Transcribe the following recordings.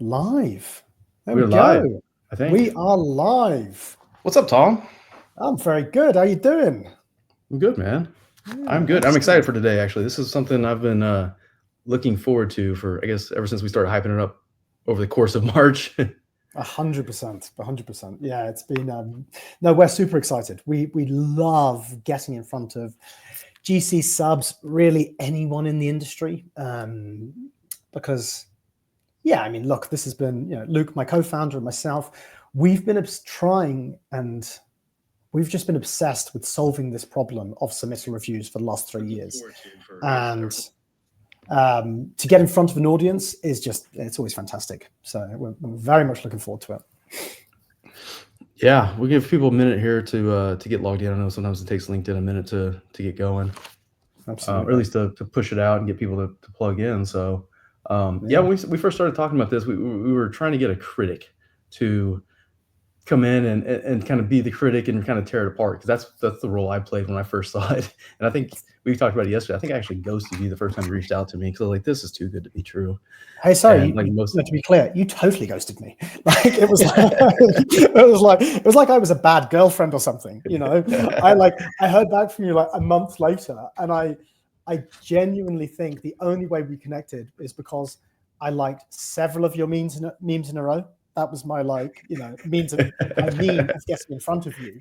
Live. There We're we live, go. I think. We are live. What's up, Tom? I'm very good. How you doing? I'm good, man. Yeah, I'm good. I'm excellent. excited for today, actually. This is something I've been looking forward to for, I guess, ever since we started hyping it up over the course of March. 100%. 100%. Yeah, it's been no, we're super excited. We love getting in front of GC subs, really anyone in the industry. Because yeah, I mean, look, this has been, Luke, my co-founder, and myself, we've been trying, and we've just been obsessed with solving this problem of submittal reviews for the last 3 years. And to get in front of an audience is it's always fantastic. So we're very much looking forward to it. Yeah, we'll give people a minute here to get logged in. I know sometimes it takes LinkedIn a minute to get going. Absolutely. Or at least to push it out and get people to plug in. So yeah, when we first started talking about this, we were trying to get a critic to come in and kind of be the critic and kind of tear it apart, because that's the role I played when I first saw it. And I think we talked about it yesterday. I think I actually ghosted you the first time you reached out to me, because I was like, this is too good to be true. Hey, sorry, to be clear, you totally ghosted me. Like it was like I was a bad girlfriend or something. I heard back from you like a month later, and I genuinely think the only way we connected is because I liked several of your memes in a row. That was my means of getting in front of you.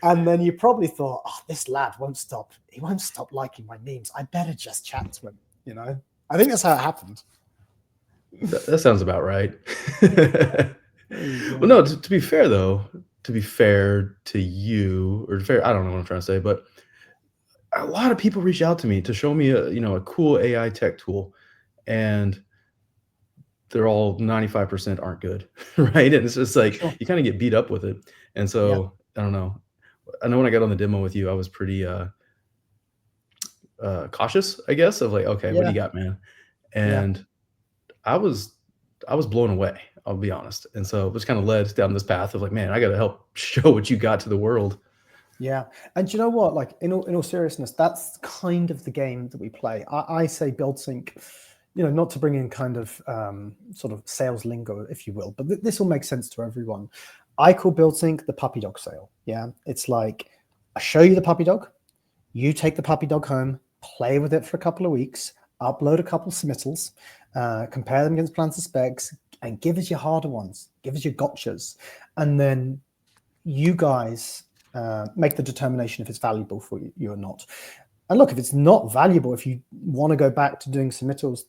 And then you probably thought, oh, this lad won't stop. He won't stop liking my memes. I better just chat to him, I think that's how it happened. That sounds about right. Well, no, to be fair, though, to be fair to you, or fair, I don't know what I'm trying to say, but a lot of people reach out to me to show me a cool AI tech tool, and they're all 95% aren't good, right? And it's just like, you kind of get beat up with it. And so I don't know. I know when I got on the demo with you, I was pretty cautious, I guess, of like, okay, what do you got, man? And I was blown away, I'll be honest. And so it was kind of led down this path of like, man, I got to help show what you got to the world. Yeah. And you know what, like in all seriousness, that's kind of the game that we play. I say BuildSync, not to bring in kind of sort of sales lingo, if you will, but this will make sense to everyone. I call BuildSync the puppy dog sale. Yeah. It's like, I show you the puppy dog, you take the puppy dog home, play with it for a couple of weeks, upload a couple of submittals, compare them against plans and specs, and give us your harder ones, give us your gotchas. And then you guys make the determination if it's valuable for you or not. And look, if it's not valuable, if you want to go back to doing submittals,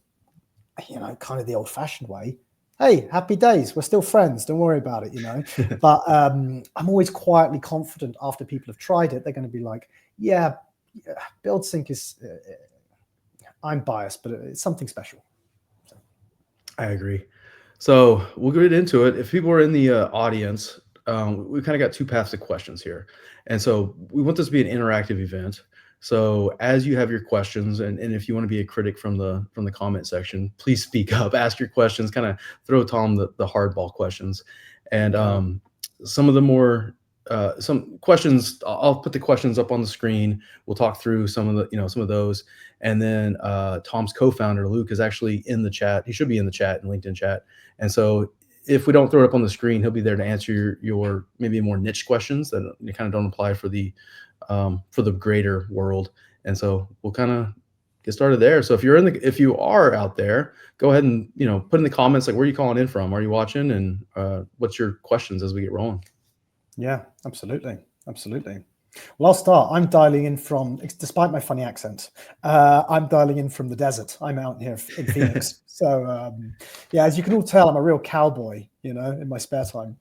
kind of the old-fashioned way, hey, happy days, we're still friends, don't worry about it, But I'm always quietly confident after people have tried it, they're going to be like, yeah, BuildSync is, I'm biased, but it's something special. So. I agree. So we'll get into it. If people are in the audience, we kind of got two paths to questions here. And so we want this to be an interactive event. So as you have your questions, and if you want to be a critic from the comment section, please speak up, ask your questions, kind of throw Tom the hardball questions. And some of the more some questions, I'll put the questions up on the screen. We'll talk through some of those. And then Tom's co-founder, Luke, is actually in the chat. He should be in the chat, in LinkedIn chat. And so if we don't throw it up on the screen, he'll be there to answer your maybe more niche questions that kind of don't apply for the greater world. And so we'll kind of get started there. So if you are out there, go ahead and put in the comments, like, where are you calling in from? Are you watching? And what's your questions as we get rolling? Yeah, absolutely. Well, I'll start. I'm dialing in from, despite my funny accent, I'm dialing in from the desert. I'm out here in Phoenix. So yeah, as you can all tell, I'm a real cowboy, in my spare time.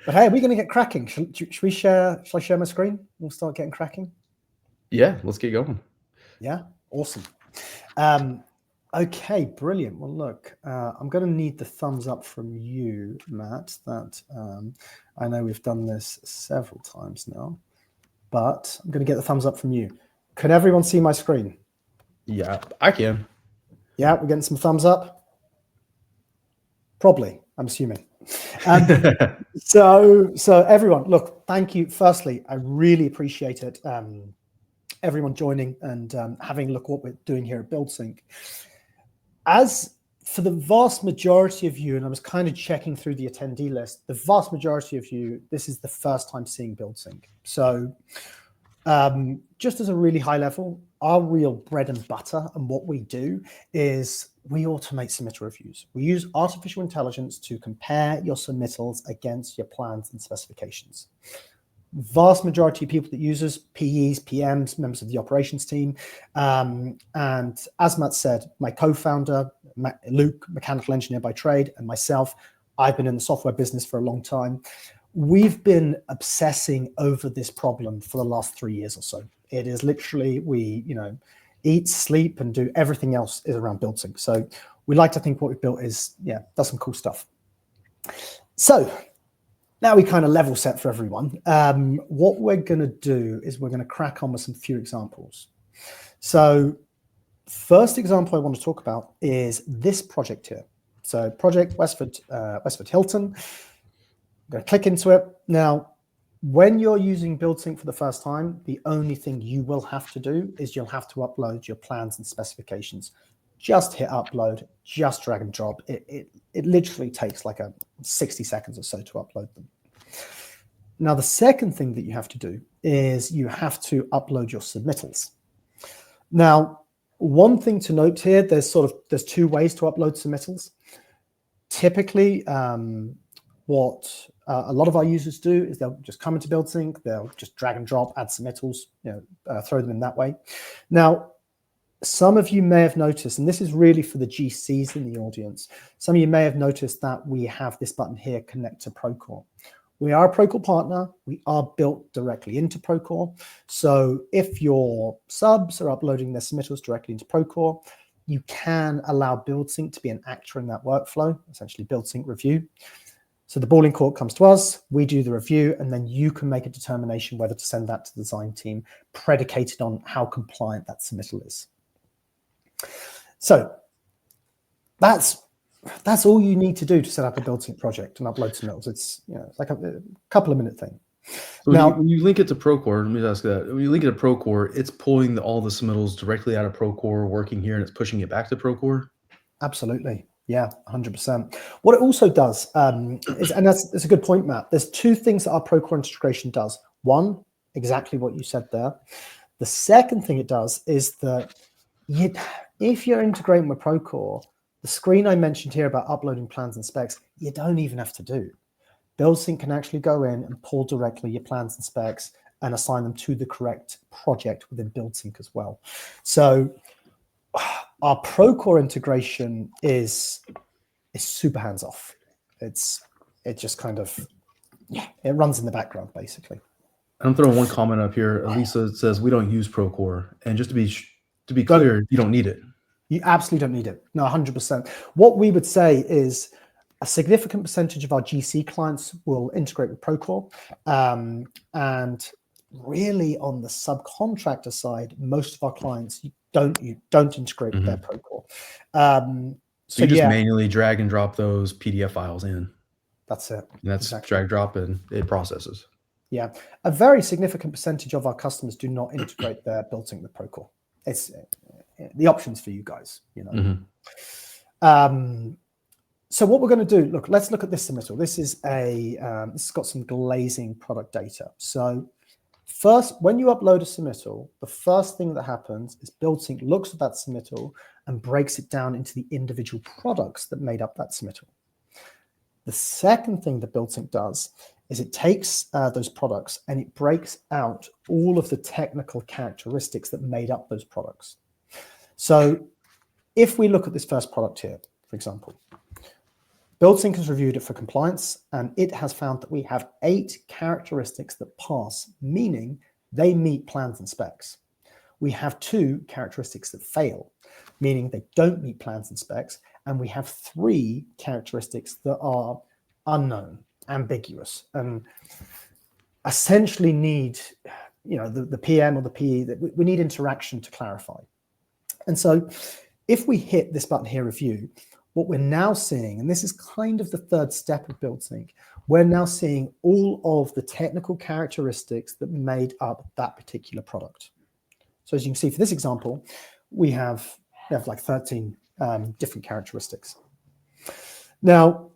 But hey, we're going to get cracking. Shall I share my screen? We'll start getting cracking. Yeah, let's get going. Yeah, awesome. Okay, brilliant. Well, look, I'm going to need the thumbs up from you, Matt. That I know we've done this several times now, but I'm going to get the thumbs up from you. Can everyone see my screen? Yeah, I can. Yeah, we're getting some thumbs up. Probably, I'm assuming. So everyone, look, thank you. Firstly, I really appreciate it. Everyone joining and having a look at what we're doing here at BuildSync. As for the vast majority of you, and I was kind of checking through the attendee list, the vast majority of you, this is the first time seeing BuildSync. So just as a really high level, our real bread and butter and what we do is we automate submittal reviews. We use artificial intelligence to compare your submittals against your plans and specifications. Vast majority of people that use us, PEs, PMs, members of the operations team. And as Matt said, my co-founder, Luke, mechanical engineer by trade, and myself, I've been in the software business for a long time. We've been obsessing over this problem for the last 3 years or so. It is literally, we eat, sleep, and do everything else is around BuildSync. So we like to think what we've built is, does some cool stuff. So now we kind of level set for everyone. What we're going to do is we're going to crack on with some few examples. So first example I want to talk about is this project here. So project Westford Hilton. I'm going to click into it. Now, when you're using BuildSync for the first time, the only thing you will have to do is you'll have to upload your plans and specifications. Just hit upload, just drag and drop. It literally takes like 60 seconds or so to upload them. Now, the second thing that you have to do is you have to upload your submittals. Now, one thing to note here, there's 2 ways to upload submittals. Typically, what a lot of our users do is they'll just come into BuildSync, they'll just drag and drop, add submittals, throw them in that way. Now, some of you may have noticed, and this is really for the GCs in the audience, some of you may have noticed that we have this button here, Connect to Procore. We are a Procore partner. We are built directly into Procore. So if your subs are uploading their submittals directly into Procore, you can allow BuildSync to be an actor in that workflow, essentially BuildSync review. So the ball in court comes to us, we do the review, and then you can make a determination whether to send that to the design team, predicated on how compliant that submittal is. So that's all you need to do to set up a BuildSync project and upload submittals. It's like a couple of minute thing. So now, when you link it to Procore, let me ask that. When you link it to Procore, it's pulling all the submittals directly out of Procore, working here, and it's pushing it back to Procore? Absolutely. Yeah, 100%. What it also does is, and that's a good point, Matt, there's 2 things that our Procore integration does. One, exactly what you said there. The second thing it does is that if you're integrating with Procore, the screen I mentioned here about uploading plans and specs, you don't even have to do. BuildSync can actually go in and pull directly your plans and specs and assign them to the correct project within BuildSync as well. So our Procore integration is super hands-off. It just kind of, it runs in the background, basically. I'm throwing one comment up here. Elisa says we don't use Procore. And just to be clear, you don't need it. You absolutely don't need it. No, 100%. What we would say is a significant percentage of our GC clients will integrate with Procore. And really on the subcontractor side, most of our clients don't integrate with their Procore. So you just manually drag and drop those PDF files in. That's it. And that's exactly. Drag, drop, and it processes. Yeah. A very significant percentage of our customers do not integrate their BuildSync with Procore. It's the options for you guys, So what we're going to do, look, let's look at this submittal. This is this has got some Glazing product data. So first, when you upload a submittal, the first thing that happens is BuildSync looks at that submittal and breaks it down into the individual products that made up that submittal. The second thing that BuildSync does is it takes those products and it breaks out all of the technical characteristics that made up those products. So if we look at this first product here, for example, BuildSync has reviewed it for compliance, and it has found that we have 8 characteristics that pass, meaning they meet plans and specs. We have 2 characteristics that fail, meaning they don't meet plans and specs, and we have 3 characteristics that are unknown, ambiguous, and essentially need, the PM or the PE, that we need interaction to clarify. And so if we hit this button here, review, what we're now seeing, and this is kind of the third step of BuildSync, we're now seeing all of the technical characteristics that made up that particular product. So as you can see for this example, we have like 13 different characteristics. Now,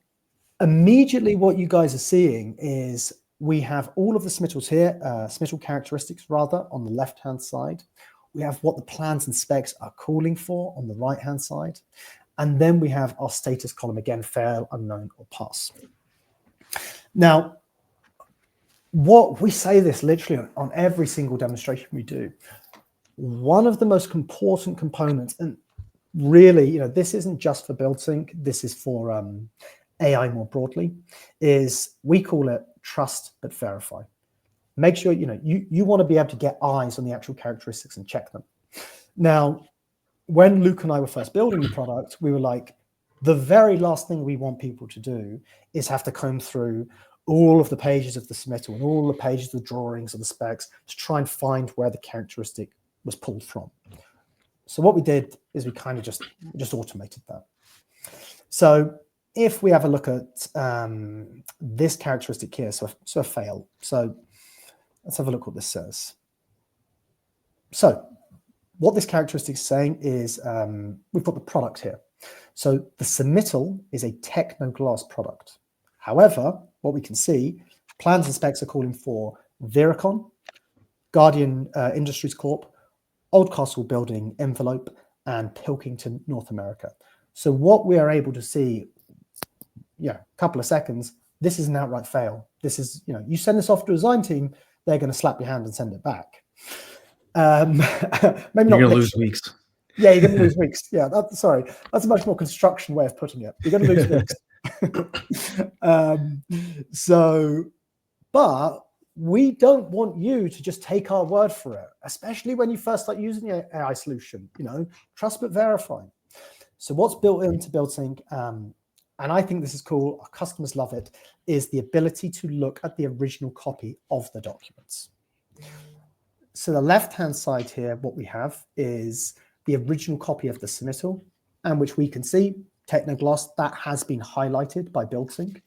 immediately what you guys are seeing is we have all of the submittals here, submittal characteristics rather, on the left-hand side. We have what the plans and specs are calling for on the right-hand side. And then we have our status column again, fail, unknown, or pass. Now, what we say this literally on every single demonstration we do, one of the most important components, and really, you know, this isn't just for BuildSync, this is for AI more broadly, is we call it trust but verify. Make sure, you know, you want to be able to get eyes on the actual characteristics and check them. Now, when Luke and I were first building the product, we were like, the very last thing we want people to do is have to comb through all of the pages of the submittal and all the pages of the drawings of the specs to try and find where the characteristic was pulled from. So what we did is we kind of just automated that. So if we have a look at this characteristic here, so a fail. So let's have a look what this says. So what this characteristic is saying is we've got the product here. So the submittal is a Technoglass product. However, what we can see, plans and specs are calling for Viricon, Guardian Industries Corp, Oldcastle Building Envelope, and Pilkington, North America. So what we are able to see, a couple of seconds, this is an outright fail. This is, you send this off to a design team, they're going to slap your hand and send it back. Maybe you're going to lose weeks. Yeah, you're going to lose weeks. Yeah, sorry. That's a much more construction way of putting it. You're going to lose weeks. But we don't want you to just take our word for it, especially when you first start using the AI solution, trust but verify. So what's built into BuildSync, and I think this is cool, our customers love it, is the ability to look at the original copy of the documents. So the left-hand side here, what we have is the original copy of the submittal, and which we can see, Technoglass, that has been highlighted by BuildSync.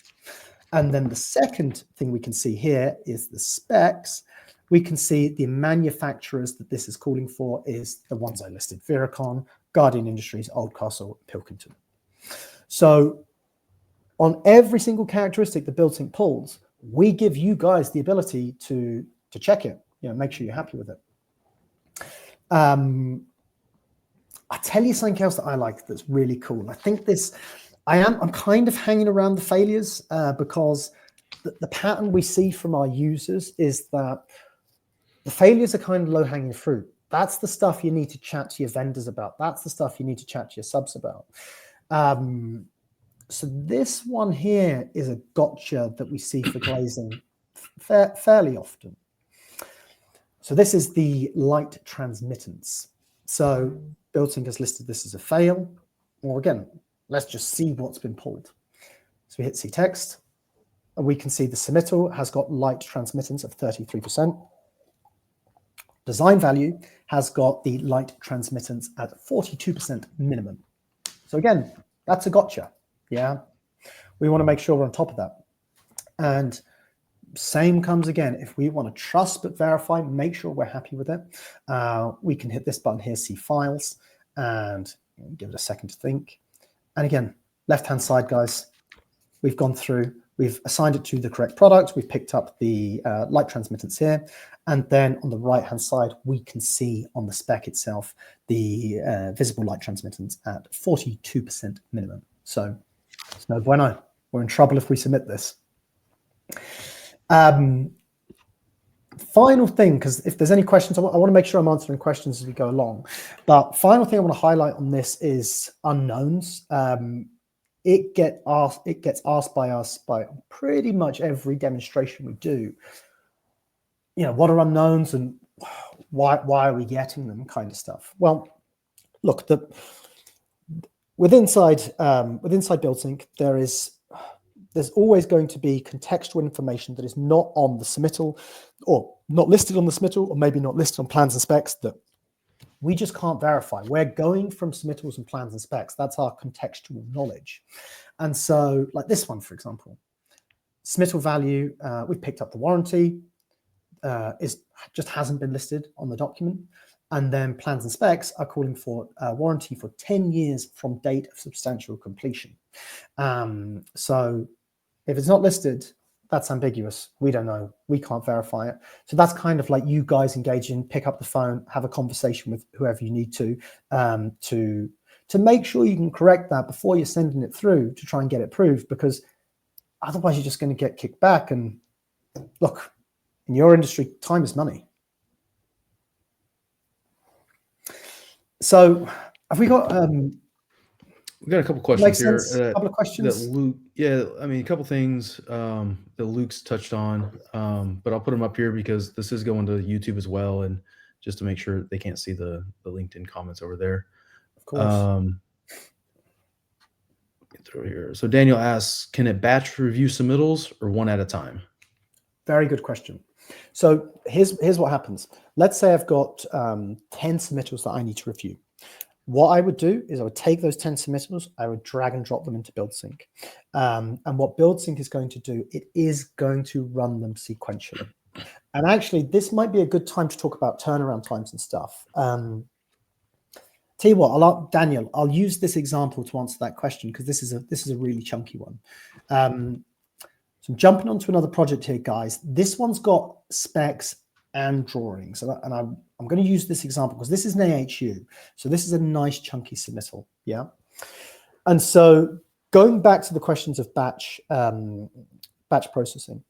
And then the second thing we can see here is the specs. We can see the manufacturers that this is calling for is the ones I listed, Viricon, Guardian Industries, Oldcastle, Pilkington. So on every single characteristic that BuildSync pulls, we give you guys the ability to check it, make sure you're happy with it. I'll tell you something else that I like that's really cool. I think I'm kind of hanging around the failures because the pattern we see from our users is that the failures are kind of low-hanging fruit. That's the stuff you need to chat to your vendors about. That's the stuff you need to chat to your subs about. So this one here is a gotcha that we see for glazing fairly often. So this is the light transmittance. So BuildSync has listed this as a fail. Or again, let's just see what's been pulled. So we hit see text, and we can see the submittal has got light transmittance of 33%. Design value has got the light transmittance at 42% minimum. So again, that's a gotcha. Yeah, we want to make sure we're on top of that. And same comes again. If we want to trust but verify, make sure we're happy with it. We can hit this button here, see files, and give it a second to think. And again, left-hand side, guys, we've gone through, we've assigned it to the correct product. We've picked up the light transmittance here. And then on the right-hand side, we can see on the spec itself, the visible light transmittance at 42% minimum. So it's no bueno. We're in trouble if we submit this. Final thing, because if there's any questions, I want to make sure I'm answering questions as we go along. But final thing I want to highlight on this is unknowns. It gets asked by us by pretty much every demonstration we do. What are unknowns and why are we getting them, kind of stuff. Well, look, with inside BuildSync, there's always going to be contextual information that is not on the submittal, or not listed on the submittal, or maybe not listed on plans and specs that we just can't verify. We're going from submittals and plans and specs. That's our contextual knowledge. And so like this one, for example, submittal value, we've picked up the warranty, just hasn't been listed on the document. And then plans and specs are calling for a warranty for 10 years from date of substantial completion. So if it's not listed, that's ambiguous. We don't know. We can't verify it. So that's kind of like you guys engage in, pick up the phone, have a conversation with whoever you need to make sure you can correct that before you're sending it through to try and get it approved, because otherwise you're just going to get kicked back. And look, in your industry, time is money. So have we got we got a couple questions here. A couple of questions. That Luke, yeah, I mean, a couple things that Luke's touched on, but I'll put them up here because this is going to YouTube as well, and just to make sure they can't see the LinkedIn comments over there. Of course. Get through here. So Daniel asks, can it batch review submittals or one at a time? Very good question. So here's what happens. Let's say I've got 10 submittals that I need to review. What I would do is I would take those 10 submittals, I would drag and drop them into BuildSync. And what BuildSync is going to do, it is going to run them sequentially. And actually, this might be a good time to talk about turnaround times and stuff. Tell you what, Daniel, I'll use this example to answer that question, because this is a really chunky one. So I'm jumping onto another project here, guys. This one's got specs and drawings, and I'm going to use this example because this is an AHU. So this is a nice chunky submittal, yeah. And so going back to the questions of batch processing,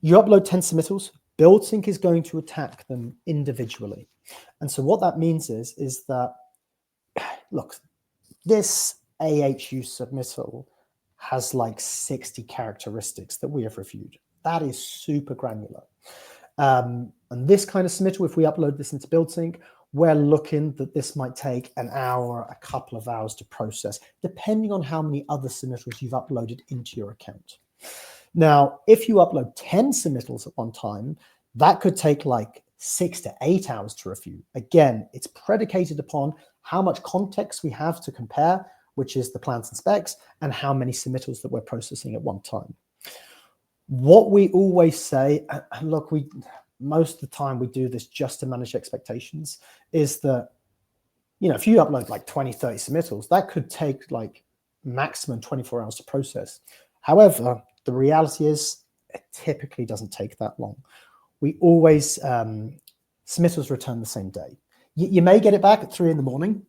you upload 10 submittals. BuildSync is going to attack them individually, and so what that means is that, look, this AHU submittal has like 60 characteristics that we have reviewed. That is super granular. And this kind of submittal, if we upload this into BuildSync, we're looking that this might take an hour, a couple of hours to process, depending on how many other submittals you've uploaded into your account. Now, if you upload 10 submittals at one time, that could take like 6 to 8 hours to review. Again, it's predicated upon how much context we have to compare, which is the plans and specs, and how many submittals that we're processing at one time. What we always say, and look, most of the time we do this just to manage expectations, is that, you know, if you upload like 20, 30 submittals, that could take like maximum 24 hours to process. However, the reality is it typically doesn't take that long. We always, submittals return the same day. You may get it back at 3 in the morning.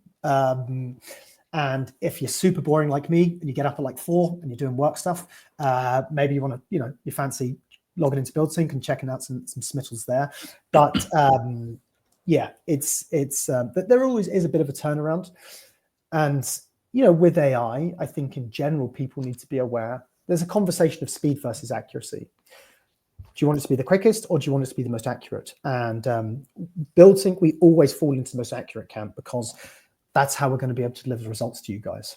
And if you're super boring like me and you get up at like 4 and you're doing work stuff, maybe you want to, you know, you fancy logging into BuildSync and checking out some submittals there. But yeah, there always is a bit of a turnaround. And, you know, with AI, I think in general, people need to be aware. There's a conversation of speed versus accuracy. Do you want it to be the quickest, or do you want it to be the most accurate? And BuildSync, we always fall into the most accurate camp, because that's how we're going to be able to deliver results to you guys.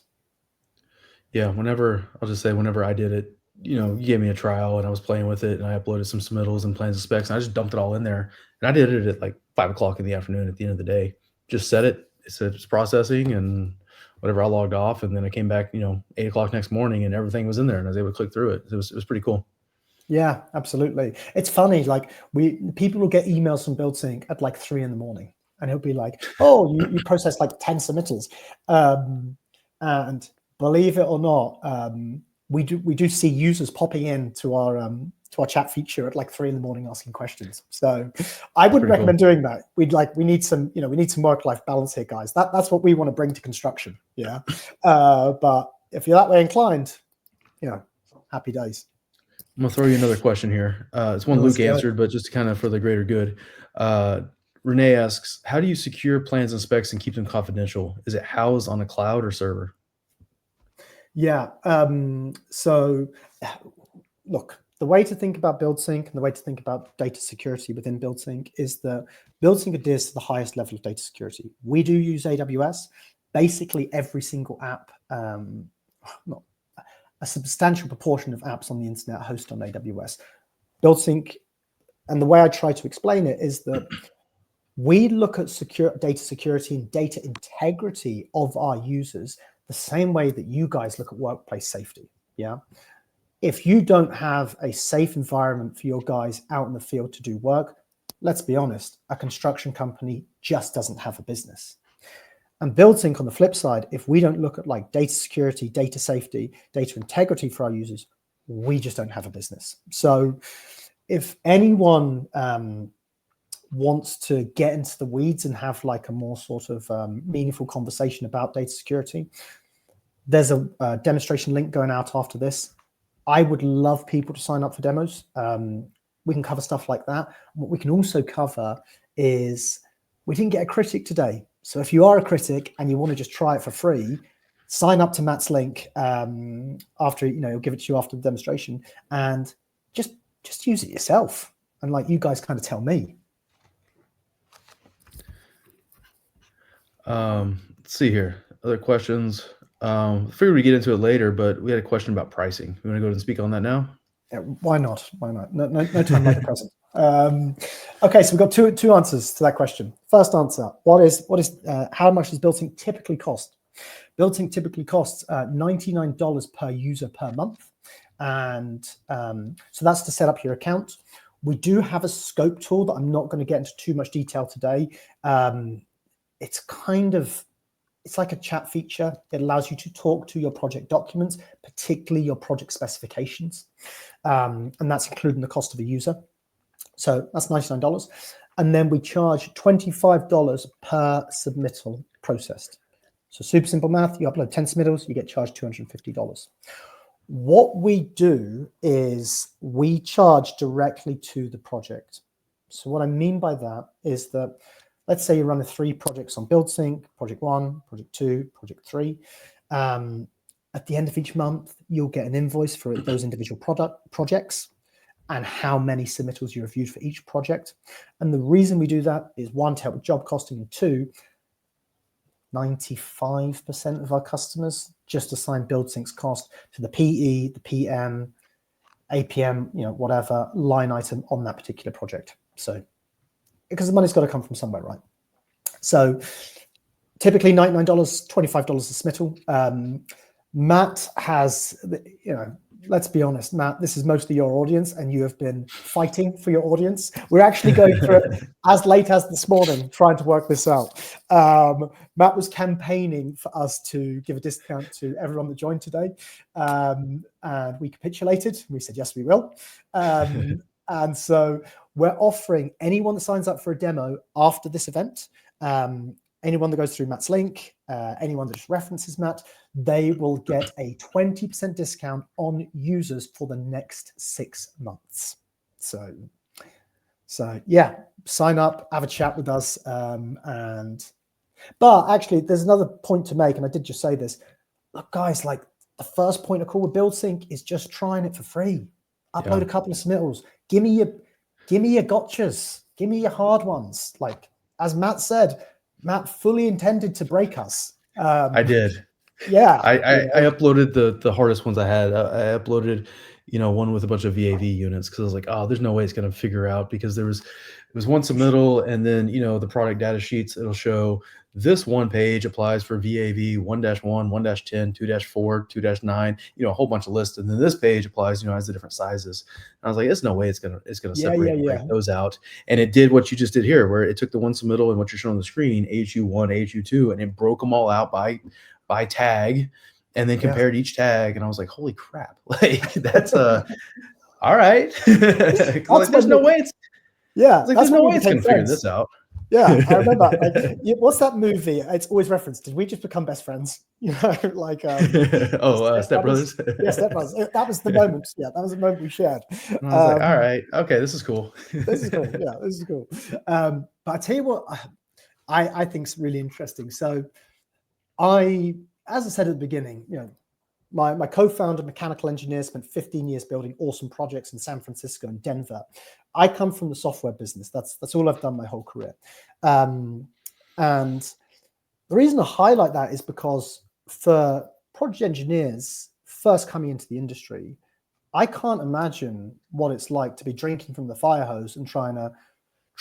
Yeah, I'll just say whenever I did it, you know, you gave me a trial and I was playing with it and I uploaded some submittals and plans and specs and I just dumped it all in there. And I did it at like 5 o'clock in the afternoon at the end of the day. Just set it. It said it's processing and whatever, I logged off, and then I came back, you know, 8 o'clock next morning and everything was in there and I was able to click through it. It was pretty cool. Yeah, absolutely. It's funny, like people will get emails from BuildSync at like 3 in the morning. And he'll be like, oh, you processed like 10 submittals. And believe it or not, we do see users popping in to our chat feature at like 3 in the morning asking questions. So I wouldn't recommend doing that. We need some work-life balance here, guys. That's what we want to bring to construction. Yeah. But if you're that way inclined, you know, happy days. I'm gonna throw you another question here. It's one Luke answered, but just kind of for the greater good. Renee asks, how do you secure plans and specs and keep them confidential? Is it housed on a cloud or server? Yeah. So look, the way to think about BuildSync and the way to think about data security within BuildSync is that BuildSync adheres to the highest level of data security. We do use AWS. Basically, every single app, not a substantial proportion of apps on the internet are hosted on AWS. BuildSync, and the way I try to explain it is that we look at data security and data integrity of our users the same way that you guys look at workplace safety. Yeah. If you don't have a safe environment for your guys out in the field to do work, let's be honest, a construction company just doesn't have a business. And BuildSync, on the flip side, if we don't look at like data security, data safety, data integrity for our users, we just don't have a business. So if anyone wants to get into the weeds and have like a more sort of meaningful conversation about data security, there's a demonstration link going out after this. I would love people to sign up for demos. We can cover stuff like that. What we can also cover is, we didn't get a critic today. So if you are a critic and you want to just try it for free, sign up to Matt's link after, he'll give it to you after the demonstration, and just use it yourself. And like, you guys kind of tell me. Let's see here. Other questions. Figured we'd get into it later, but we had a question about pricing. You want to go ahead and speak on that now? Yeah, why not? Why not? No time like the present. Okay, so we've got two answers to that question. First answer: how much does BuildSync typically cost? BuildSync typically costs $99 per user per month, and so that's to set up your account. We do have a scope tool that I'm not going to get into too much detail today. It's like a chat feature. It allows you to talk to your project documents, particularly your project specifications, and that's including the cost of a user. So that's $99. And then we charge $25 per submittal processed. So super simple math, you upload 10 submittals, you get charged $250. What we do is we charge directly to the project. So what I mean by that is that, let's say you're running 3 projects on BuildSync, project 1, project 2, project 3. At the end of each month, you'll get an invoice for those individual projects and how many submittals you reviewed for each project. And the reason we do that is, 1, to help with job costing, and 2, 95% of our customers just assign BuildSync's cost to the PE, the PM, APM, whatever line item on that particular project. So, because the money's got to come from somewhere, right? So typically $99, $25 a submittal. Matt has, let's be honest, Matt, this is mostly your audience, and you have been fighting for your audience. We're actually going through it as late as this morning, trying to work this out. Matt was campaigning for us to give a discount to everyone that joined today. And we capitulated. We said, yes, we will. And so we're offering anyone that signs up for a demo after this event, anyone that goes through Matt's link, anyone that just references Matt, they will get a 20% discount on users for the next 6 months. So yeah, sign up, have a chat with us. But actually, there's another point to make, and I did just say this. Look, guys, like, the first point of call with BuildSync is just trying it for free. Upload a couple of submittals. Give me your gotchas. Give me your hard ones. Like, as Matt said, Matt fully intended to break us. I did. Yeah. I uploaded the hardest ones I had. I uploaded, one with a bunch of VAV units, because I was like, oh, there's no way it's going to figure out, because it was one submittal, and then, the product data sheets, it'll show this one page applies for VAV 1-1, 1-10, 2-4, 2-9, a whole bunch of lists. And then this page applies, has the different sizes. And I was like, there's no way it's gonna separate and break those out. And it did what you just did here, where it took the one submittal and what you're showing on the screen, AHU1, AHU2, and it broke them all out by tag, and then compared each tag. And I was like, holy crap, like, that's all right. Like, there's no way it's there's no way it's gonna figure this out. Yeah, I remember. What's that movie? It's always referenced. Did we just become best friends? Step Brothers. Yeah, Step Brothers. That was the moment. Yeah, that was the moment we shared. And I was like, all right, okay, this is cool. This is cool. Yeah, this is cool. But I tell you what, I think is really interesting. So, as I said at the beginning, my co-founder, mechanical engineer, spent 15 years building awesome projects in San Francisco and Denver. I come from the software business. That's all I've done my whole career. And the reason I highlight that is because for project engineers first coming into the industry, I can't imagine what it's like to be drinking from the fire hose and trying to,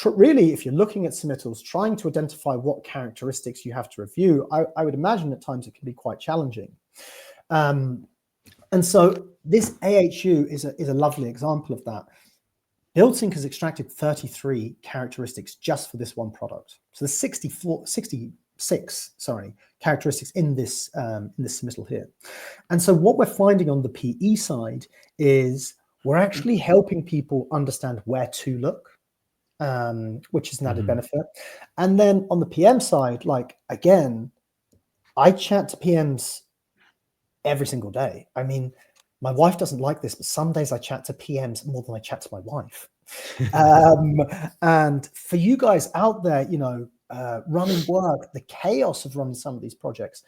really, if you're looking at submittals, trying to identify what characteristics you have to review. I would imagine at times it can be quite challenging. And so this AHU is a lovely example of that. BuildSync has extracted 33 characteristics just for this one product. So there's 66 characteristics in this submittal here. And so what we're finding on the PE side is we're actually helping people understand where to look, which is an added benefit. And then on the PM side, like, again, I chat to PMs every single day. I mean, my wife doesn't like this, but some days I chat to PMs more than I chat to my wife. And for you guys out there, you know, running work, the chaos of running some of these projects,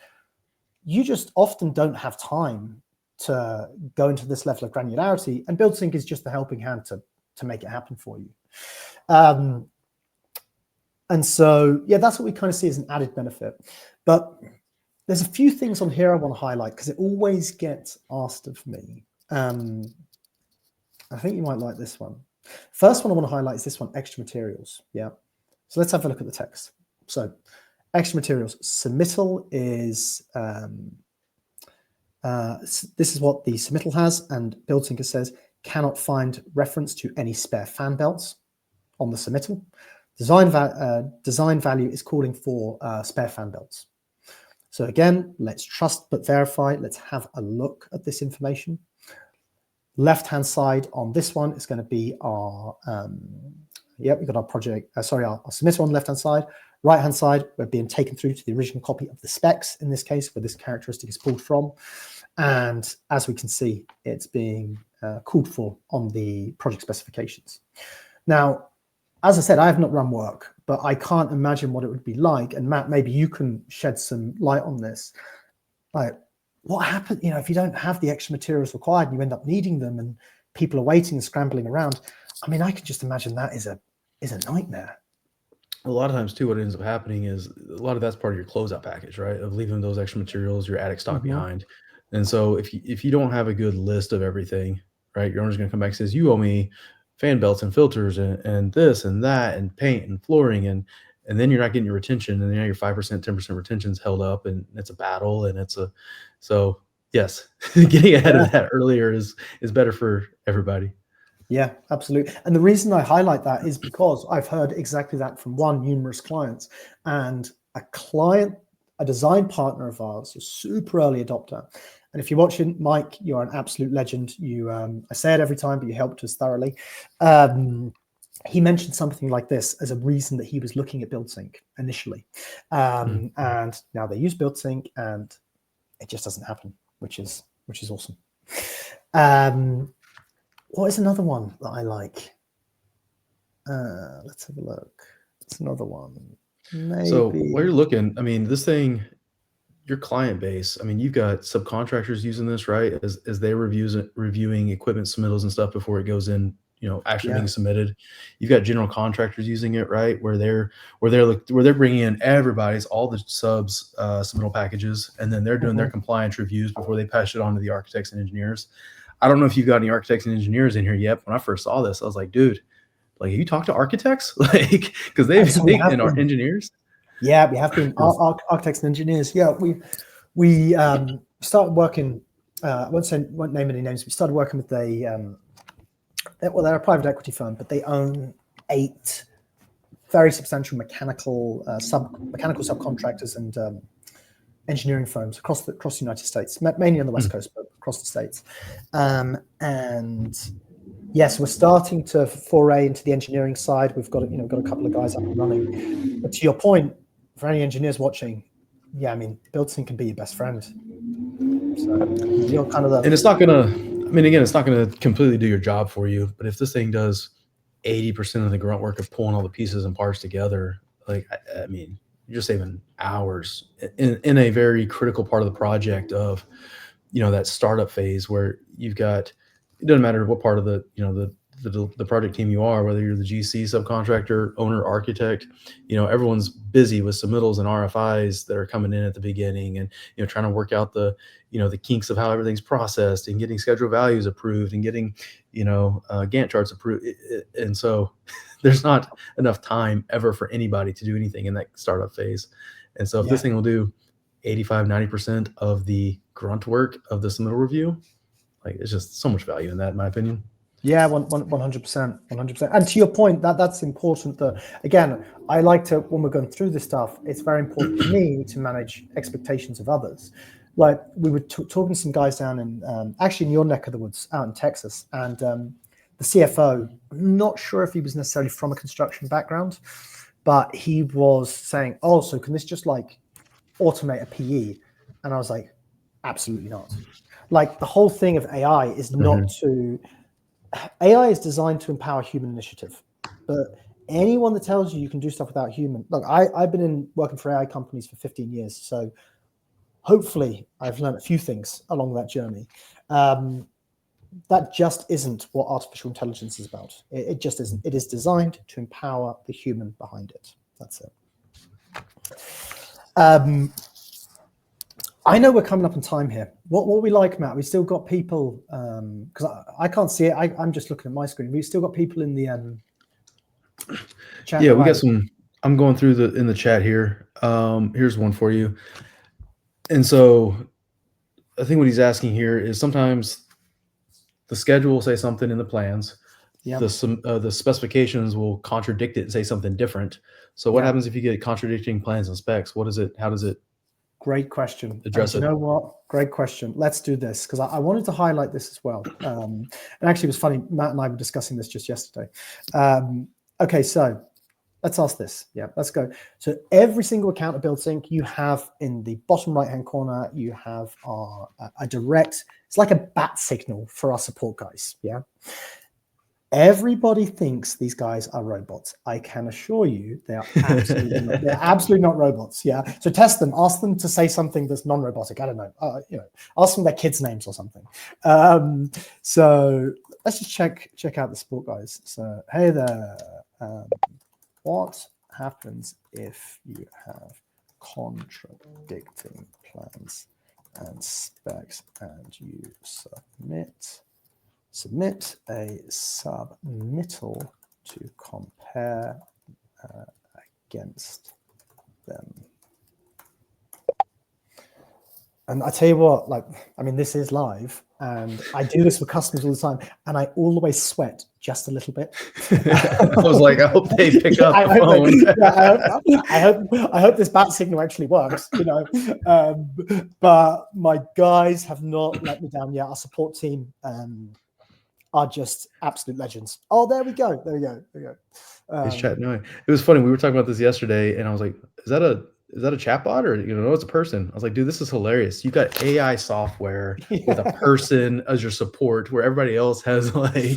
you just often don't have time to go into this level of granularity, and BuildSync is just the helping hand to make it happen for you. And so, yeah, that's what we kind of see as an added benefit. But there's a few things on here I want to highlight because it always gets asked of me. I think you might like this one. First one I want to highlight is this one, extra materials. Yeah. So let's have a look at the text. So extra materials, submittal is, this is what the submittal has, and BuildSync says cannot find reference to any spare fan belts on the submittal. Design value is calling for spare fan belts. So again, let's trust but verify. Let's have a look at this information. Left-hand side on this one is going to be our, we've got our project, our submitter on the left-hand side. Right-hand side, we're being taken through to the original copy of the specs, in this case, where this characteristic is pulled from. And as we can see, it's being called for on the project specifications. Now, as I said, I have not run work, but I can't imagine what it would be like. And Matt, maybe you can shed some light on this. Like, what happens, you know, if you don't have the extra materials required and you end up needing them and people are waiting and scrambling around? I mean, I can just imagine that is a nightmare. A lot of times too, what ends up happening is a lot of that's part of your closeout package, right? Of leaving those extra materials, your attic stock behind. And so if you don't have a good list of everything, right, your owner's going to come back and says, you owe me fan belts and filters and this and that and paint and flooring, and then you're not getting your retention, and then your 5%, 10% retention's held up, and it's a battle, and so yes, getting ahead of that earlier is better for everybody. Yeah, absolutely. And the reason I highlight that is because I've heard exactly that from numerous clients, and a design partner of ours, a super early adopter. And if you're watching, Mike, you're an absolute legend. You, I say it every time, but you helped us thoroughly. He mentioned something like this as a reason that he was looking at BuildSync initially. And now they use BuildSync and it just doesn't happen, which is awesome. What is another one that I like? Let's have a look. It's another one. Maybe. So while you're looking, I mean, this thing, your client base, I mean, you've got subcontractors using this, right? As they reviewing equipment submittals and stuff before it goes in, you know, actually being submitted. You've got general contractors using it, right? Where they're bringing in all the subs submittal packages, and then they're doing their compliance reviews before they pass it on to the architects and engineers. I don't know if you've got any architects and engineers in here yet. When I first saw this, I was like, dude, like, have you talked to architects? Like, because they and our engineers. Yeah, we have been architects and engineers. Yeah, we started working. I won't name any names. We started working with they're a private equity firm, but they own 8 very substantial mechanical subcontractors and engineering firms across the United States, mainly on the West Coast, but across the States. And yes, we're starting to foray into the engineering side. We've got a couple of guys up and running. But to your point, for any engineers watching, yeah, I mean, BuildSync can be your best friend. So you're kind of and it's not gonna. I mean, again, it's not gonna completely do your job for you. But if this thing does 80% of the grunt work of pulling all the pieces and parts together, like, I mean, you're just saving hours in a very critical part of the project of, you know, that startup phase where you've got. It doesn't matter what part of the, you know, the project team you are, whether you're the GC, subcontractor, owner, architect, you know, everyone's busy with submittals and RFIs that are coming in at the beginning, and, you know, trying to work out the, you know, the kinks of how everything's processed and getting schedule values approved and getting, you know, Gantt charts approved. And so there's not enough time ever for anybody to do anything in that startup phase. And so if this thing will do 85, 90% of the grunt work of the submittal review, like, it's just so much value in that, in my opinion. Yeah, 100%, 100%. And to your point, that's important. That again, I like to, when we're going through this stuff, it's very important for me to manage expectations of others. Like we were talking to some guys down in actually in your neck of the woods, out in Texas, and the CFO. Not sure if he was necessarily from a construction background, but he was saying, "Oh, so can this just like automate a PE?" And I was like, "Absolutely not." Like the whole thing of AI is not to. AI is designed to empower human initiative, but anyone that tells you can do stuff without human, look, I've been working for AI companies for 15 years, so hopefully I've learned a few things along that journey. That just isn't what artificial intelligence is about. It just isn't. It is designed to empower the human behind it. That's it. I know we're coming up on time here. What we like, Matt? We still got people, because I can't see it. I'm just looking at my screen. We still got people in the chat. Yeah, we got some. I'm going through in the chat here. Here's one for you. And so I think what he's asking here is sometimes the schedule will say something in the plans. Yeah. The specifications will contradict it and say something different. So what happens if you get contradicting plans and specs? What is it? How does it? Great question. Address it. You know what? Great question. Let's do this because I wanted to highlight this as well. And actually, it was funny. Matt and I were discussing this just yesterday. Okay, so let's ask this. Yeah, let's go. So every single account of BuildSync, you have in the bottom right-hand corner, you have a direct. It's like a bat signal for our support guys. Yeah. Everybody thinks these guys are robots. I can assure you they are absolutely not. They're absolutely not robots. Yeah. So test them. Ask them to say something that's non-robotic. I don't know. Ask them their kids' names or something. So let's just check out the support guys. So hey there. What happens if you have contradicting plans and specs and you submit a submittal to compare against them? And I tell you what, this is live, and I do this with customers all the time, and I always sweat just a little bit. I was like, I hope they pick up the phone. I hope this bat signal actually works, but my guys have not let me down yet. Our support team are just absolute legends. Oh, there we go. He's chatting away. It was funny. We were talking about this yesterday, and I was like, "Is that a chatbot or no, it's a person?" I was like, "Dude, this is hilarious. You got AI software with a person as your support, where everybody else has a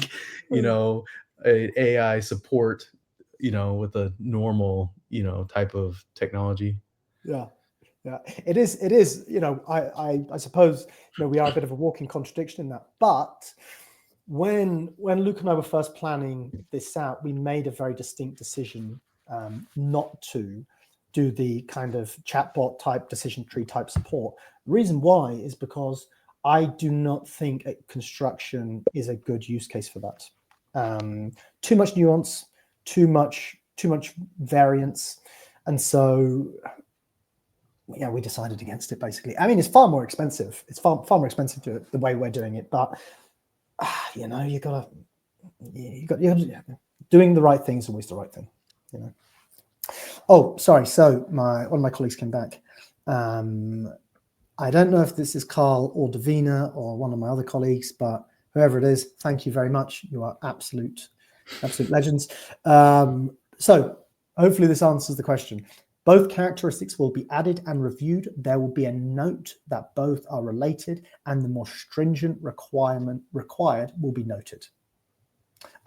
AI support, with a normal, type of technology." Yeah. It is. I suppose we are a bit of a walking contradiction in that, but. When Luke and I were first planning this out, we made a very distinct decision not to do the kind of chatbot type decision tree type support. The reason why is because I do not think construction is a good use case for that. Too much nuance, too much variance, and so we decided against it. Basically, it's far more expensive. It's far more expensive to do it the way we're doing it, but. You got doing the right thing is always the right thing. Oh, sorry. So one of my colleagues came back. I don't know if this is Carl or Davina or one of my other colleagues, but whoever it is, thank you very much. You are absolute legends. So hopefully this answers the question. Both characteristics will be added and reviewed. There will be a note that both are related, and the more stringent requirement required will be noted.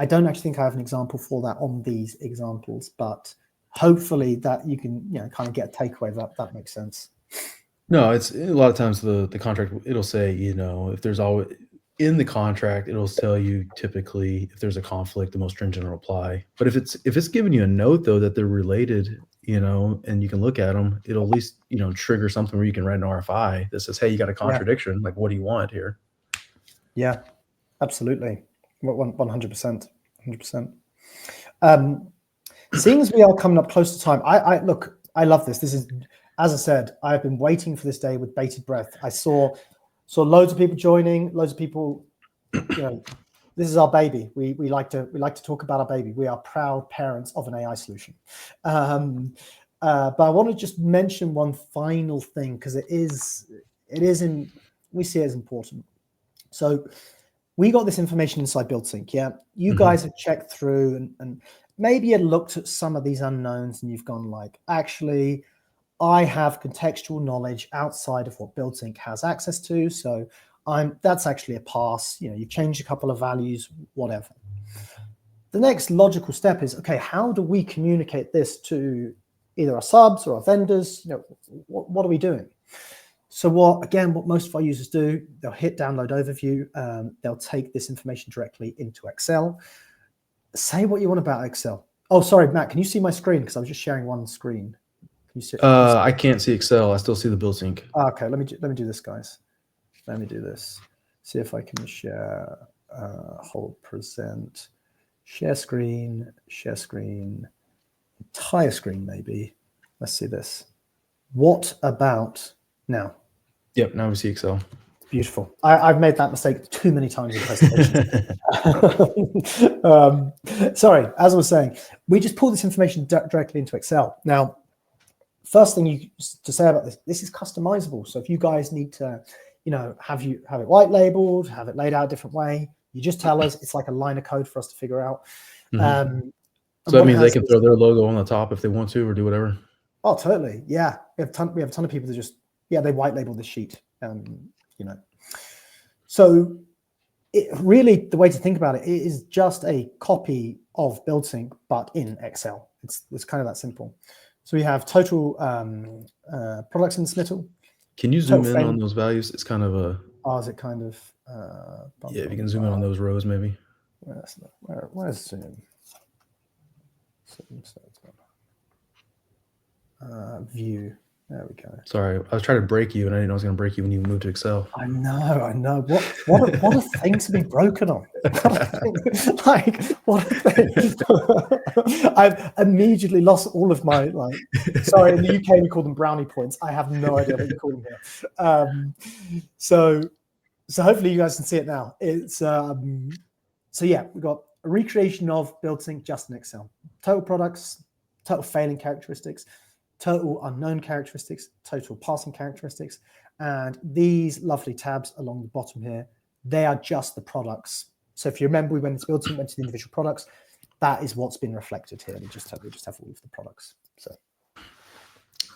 I don't actually think I have an example for that on these examples, but hopefully that you can kind of get a takeaway that makes sense. No, it's a lot of times the contract, it'll say, if there's always in the contract, it'll tell you typically if there's a conflict, the most stringent will apply. But if it's giving you a note though that they're related, and you can look at them, it'll at least, trigger something where you can write an RFI that says, hey, you got a contradiction. Yeah. Like, what do you want here? Yeah, absolutely. 100%. 100%. Seeing as we are coming up close to time, I love this. This is, as I said, I've been waiting for this day with bated breath. I saw loads of people joining, loads of people, this is our baby. We like to talk about our baby. We are proud parents of an AI solution. But I want to just mention one final thing, because we see it as important. So we got this information inside BuildSync. Yeah, you guys have checked through and maybe you looked at some of these unknowns and you've gone like, actually, I have contextual knowledge outside of what BuildSync has access to. So that's actually a pass. You know, you've changed a couple of values, whatever. The next logical step is, okay, how do we communicate this to either our subs or our vendors? You know, what are we doing? So what most of our users do, they'll hit download overview. They'll take this information directly into Excel. Say what you want about Excel. Oh, sorry, Matt, can you see my screen? Because I was just sharing one screen. Can you see? I can't see Excel. I still see the BuildSync. Okay, let me do this, guys. Let me do this. See if I can share, hold present, share screen, entire screen maybe. Let's see this. What about now? Yep, now we see Excel. Beautiful. I've made that mistake too many times in presentations. Sorry, as I was saying, we just pull this information directly into Excel. Now, first thing to say about this is customizable. So if you guys need to, you know, have it white labeled, have it laid out a different way, you just tell us. It's like a line of code for us to figure out. So that means they can throw their logo on the top if they want to, or do whatever. Oh, totally. Yeah, we have a ton of people that just they white label the sheet. You know, so really the way to think about it is just a copy of BuildSync but in Excel. It's kind of that simple. So we have total products in Submittal. Can you zoom in on those values? It's kind of a... Oh, is it kind of... yeah, if you can zoom in on those rows, maybe. Where's zoom? View. There we go. Sorry, I was trying to break you, and I didn't know I was going to break you when you moved to Excel. I know. What a thing to be broken on. What a thing. I've immediately lost all of my, sorry, in the UK we call them brownie points. I have no idea what you call them here. So hopefully you guys can see it now. It's so yeah, we've got a recreation of BuildSync just in Excel. Total products, total failing characteristics, total unknown characteristics, total passing characteristics, and these lovely tabs along the bottom here, they are just the products. So if you remember, we went into BuildSync, went to the individual products. That is what's been reflected here. We just have all of the products.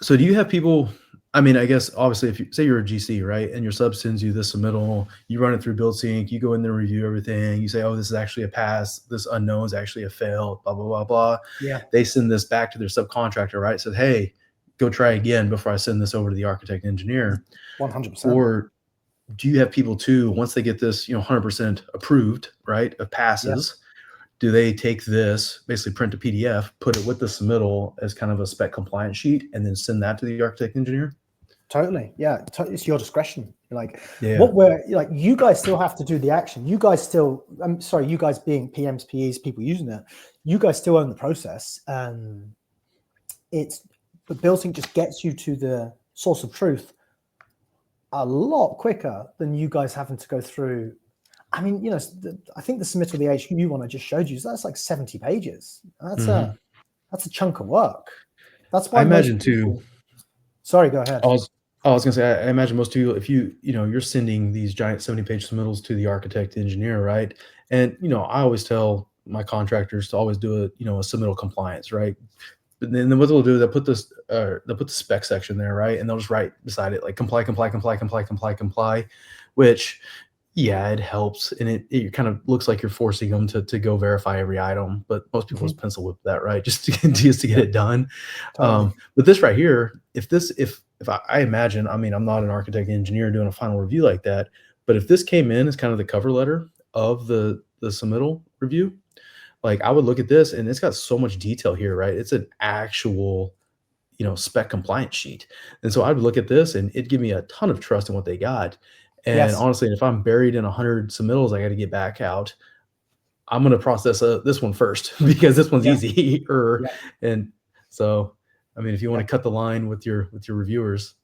So do you have people? I mean, I guess obviously, if you say you're a GC, right, and your sub sends you this submittal, you run it through BuildSync, you go in there, review everything, you say, oh, this is actually a pass, this unknown is actually a fail, blah, blah, blah, blah. Yeah. They send this back to their subcontractor, right? Said, hey, go try again before I send this over to the architect engineer. 100%. Or do you have people too, once they get this, 100% approved, right, of passes, do they take this, basically print a PDF, put it with the submittal as kind of a spec compliance sheet, and then send that to the architect engineer? Totally. Yeah. It's your discretion. You guys still have to do the action. You guys still, I'm sorry, you guys being PMs, PEs, people using it, you guys still own the process. But BuildSync just gets you to the source of truth a lot quicker than you guys having to go through. I mean, I think the Submittal, the AHU one I just showed you, so that's like 70 pages. That's a chunk of work. That's why I imagine too. Sorry, go ahead. I was gonna say, I imagine most people, if you're sending these giant 70-page submittals to the architect engineer, right? And I always tell my contractors to always do a submittal compliance, right? But then what they'll do, they'll put the spec section there, right? And they'll just write beside it like comply, which, yeah, it helps, and it kind of looks like you're forcing them to go verify every item, but most people just pencil whip that, right, just to get it done. Totally. But this right here, if I imagine, I mean, I'm not an architect engineer doing a final review like that, but if this came in as kind of the cover letter of the submittal review, like I would look at this and it's got so much detail here, right? It's an actual, spec compliance sheet. And so I would look at this and it'd give me a ton of trust in what they got. And honestly, if I'm buried in 100 submittals, I got to get back out, I'm going to process this one first because this one's easy. And so, I mean, if you want to cut the line with your reviewers,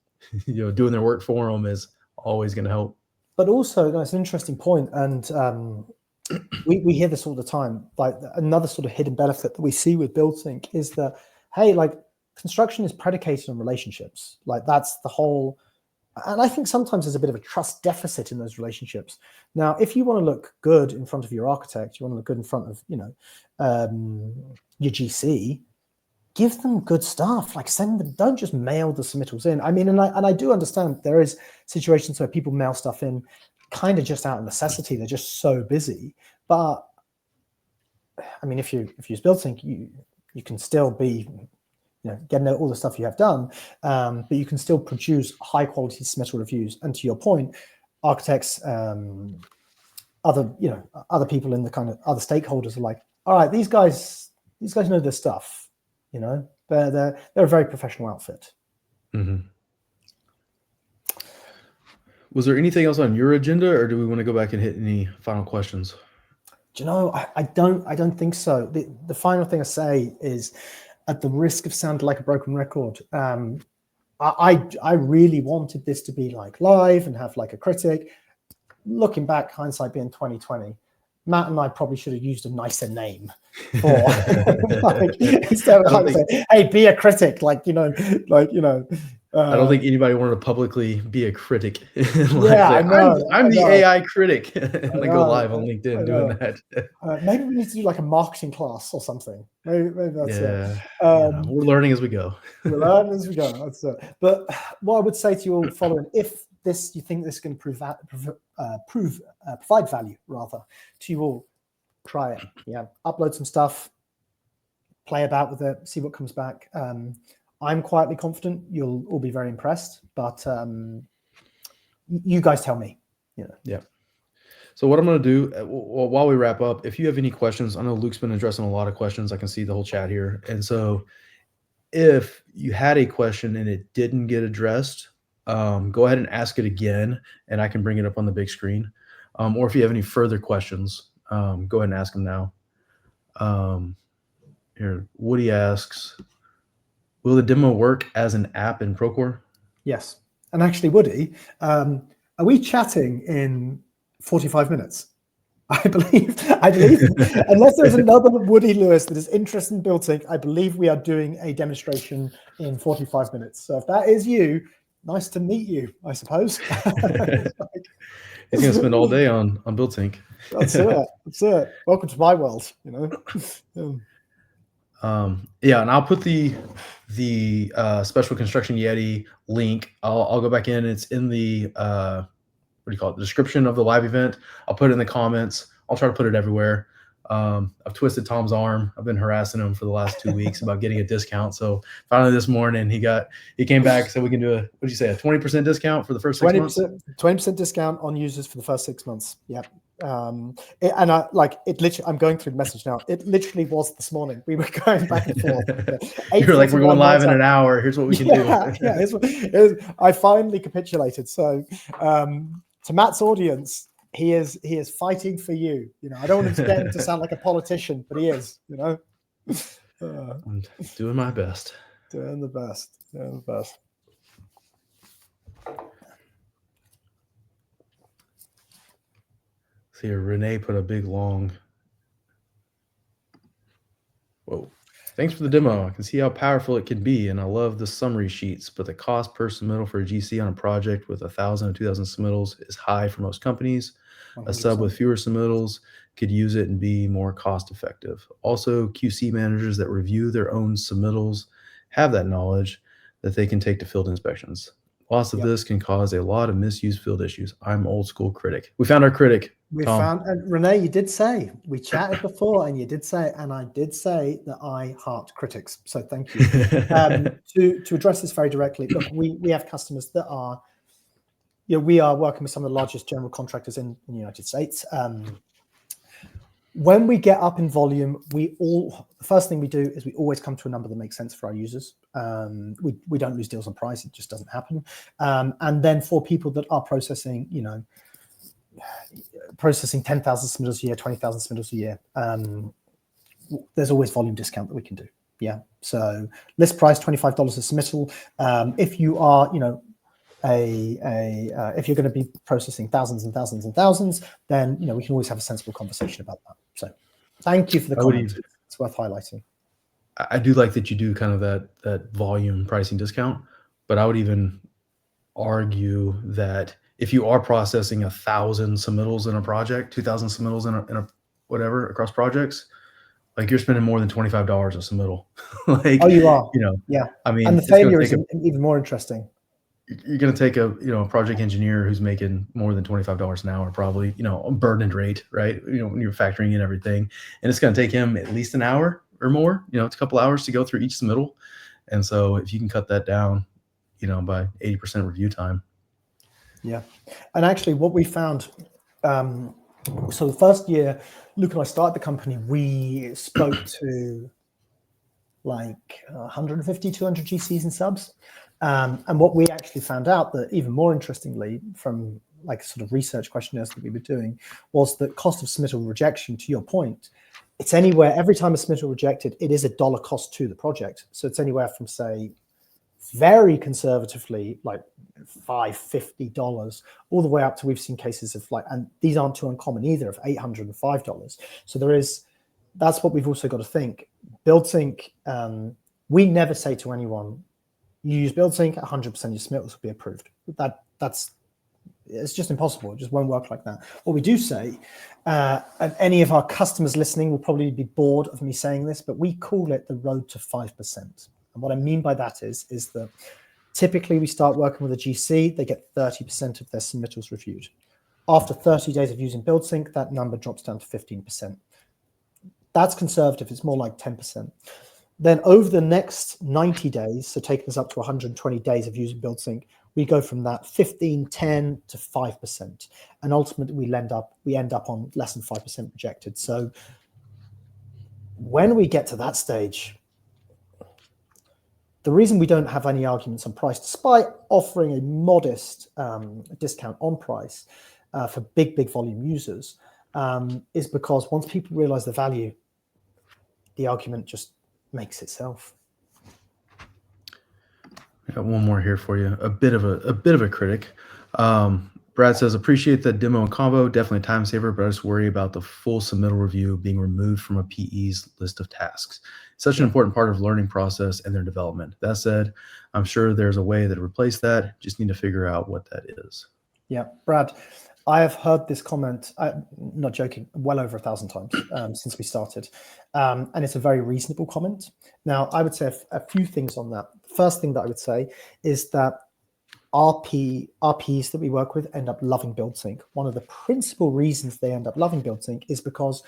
doing their work for them is always going to help. But also, that's an interesting point. And we hear this all the time. Like another sort of hidden benefit that we see with BuildSync is that, hey, like construction is predicated on relationships. Like that's the whole, and I think sometimes there's a bit of a trust deficit in those relationships. Now, if you want to look good in front of your architect, you want to look good in front of, your GC, give them good stuff. Like send them, don't just mail the submittals in. I mean, and I do understand there is situations where people mail stuff in kind of just out of necessity. They're just so busy. But I mean, if you use BuildSync, you can still be, getting all the stuff you have done, but you can still produce high quality submittal reviews. And to your point, architects, other people in the kind of other stakeholders are like, all right, these guys know their stuff. They're a very professional outfit. Mm-hmm. Was there anything else on your agenda, or do we want to go back and hit any final questions? Do you know, I don't think so. The final thing I say is, at the risk of sounding like a broken record, I really wanted this to be like live and have like a critic. Looking back, hindsight being 2020, Matt and I probably should have used a nicer name for instead of like saying, hey, be a critic, I don't think anybody wanted to publicly be a critic. I know. I'm the AI critic. And I go live on LinkedIn doing that. Maybe we need to do like a marketing class or something. Maybe that's it. We're learning as we go. We're learning as we go. That's it. But what I would say to you all following, if you think this can provide value rather to you all, try it. Yeah, upload some stuff, play about with it, see what comes back. I'm quietly confident you'll all be very impressed, but you guys tell me. Yeah. So what I'm going to do while we wrap up, if you have any questions, I know Luke's been addressing a lot of questions. I can see the whole chat here. And so if you had a question and it didn't get addressed, go ahead and ask it again, and I can bring it up on the big screen. Or if you have any further questions, go ahead and ask them now. Here, Woody asks, will the demo work as an app in Procore? Yes. And actually, Woody, are we chatting in 45 minutes? I believe, unless there's another Woody Lewis that is interested in BuildSync, I believe we are doing a demonstration in 45 minutes. So if that is you, nice to meet you, I suppose. He's going to spend all day on BuildSync. That's it. Welcome to my world, Yeah, and I'll put the Special Construction Yeti link. I'll go back in. It's in the the description of the live event. I'll put it in the comments. I'll try to put it everywhere. I've twisted Tom's arm. I've been harassing him for the last 2 weeks about getting a discount. So finally this morning he came back and said we can do a 20% discount for the first 6 months? 20% discount on users for the first 6 months. Yeah. I'm going through the message now. It literally was this morning. We were going back and forth. You're like, we're going live in an hour. Here's what we can do. I finally capitulated. So to Matt's audience, he is fighting for you. I don't want him to get him to sound like a politician, but he is. I'm doing my best. Doing the best. See, Renee put a big long. Whoa. Thanks for the demo. I can see how powerful it can be, and I love the summary sheets, but the cost per submittal for a GC on a project with 1,000 or 2,000 submittals is high for most companies. 100%. A sub with fewer submittals could use it and be more cost effective. Also, QC managers that review their own submittals have that knowledge that they can take to field inspections. Loss of this can cause a lot of misused field issues. I'm old school critic. We found our critic. And Renee, you did say, we chatted before, and you did say, and I did say that I heart critics. So thank you. To address this very directly, look, we have customers that are, we are working with some of the largest general contractors in the United States. When we get up in volume, the first thing we do is we always come to a number that makes sense for our users. We don't lose deals on price; it just doesn't happen. And then for people that are processing 10,000 submittals a year, 20,000 submittals a year, there's always volume discount that we can do. Yeah. So list price $25 a submittal. If you are, if you're going to be processing thousands and thousands and thousands, then we can always have a sensible conversation about that. So thank you for the comment. It's worth highlighting. I do like that you do kind of that volume pricing discount, but I would even argue that if you are processing 1,000 submittals in a project, 2,000 submittals in a whatever across projects, like you're spending more than $25 a submittal. Like, oh, you are. Yeah. I mean, and the failure is even more interesting. You're going to take a project engineer who's making more than $25 an hour, probably, burdened rate, right? When you're factoring in everything, and it's going to take him at least an hour or more, it's a couple hours to go through each submittal. And so if you can cut that down, by 80% review time. Yeah. And actually what we found, so the first year Luke and I started the company, we spoke to like 150, 200 GCs and subs. And what we actually found out, that even more interestingly from like sort of research questionnaires that we were doing, was that cost of submittal rejection, to your point, it's anywhere, every time a submittal rejected, it is a dollar cost to the project. So it's anywhere from, say, very conservatively, like $550, all the way up to, we've seen cases of like, and these aren't too uncommon either, of $805. So that's what we've also got to think. BuildSync, we never say to anyone, you use BuildSync, 100% of your submittals will be approved. It's just impossible. It just won't work like that. What we do say, and any of our customers listening will probably be bored of me saying this, but we call it the road to 5%. And what I mean by that is that typically we start working with a GC, they get 30% of their submittals reviewed. After 30 days of using BuildSync, that number drops down to 15%. That's conservative. It's more like 10%. Then over the next 90 days, so taking us up to 120 days of using BuildSync, we go from that 15, 10 to 5%. And ultimately we end up on less than 5% rejected. So when we get to that stage, the reason we don't have any arguments on price, despite offering a modest discount on price for big volume users, is because once people realize the value, the argument just makes itself. I got one more here for you. A bit of a critic. Brad says, appreciate the demo and combo, definitely a time saver, but I just worry about the full submittal review being removed from a PE's list of tasks. Such an important part of learning process and their development. That said, I'm sure there's a way to replace that. Just need to figure out what that is. Yeah, Brad, I have heard this comment, not joking, well over 1,000 times since we started. And it's a very reasonable comment. Now, I would say a few things on that. The first thing that I would say is that RPs that we work with end up loving BuildSync. One of the principal reasons they end up loving BuildSync is because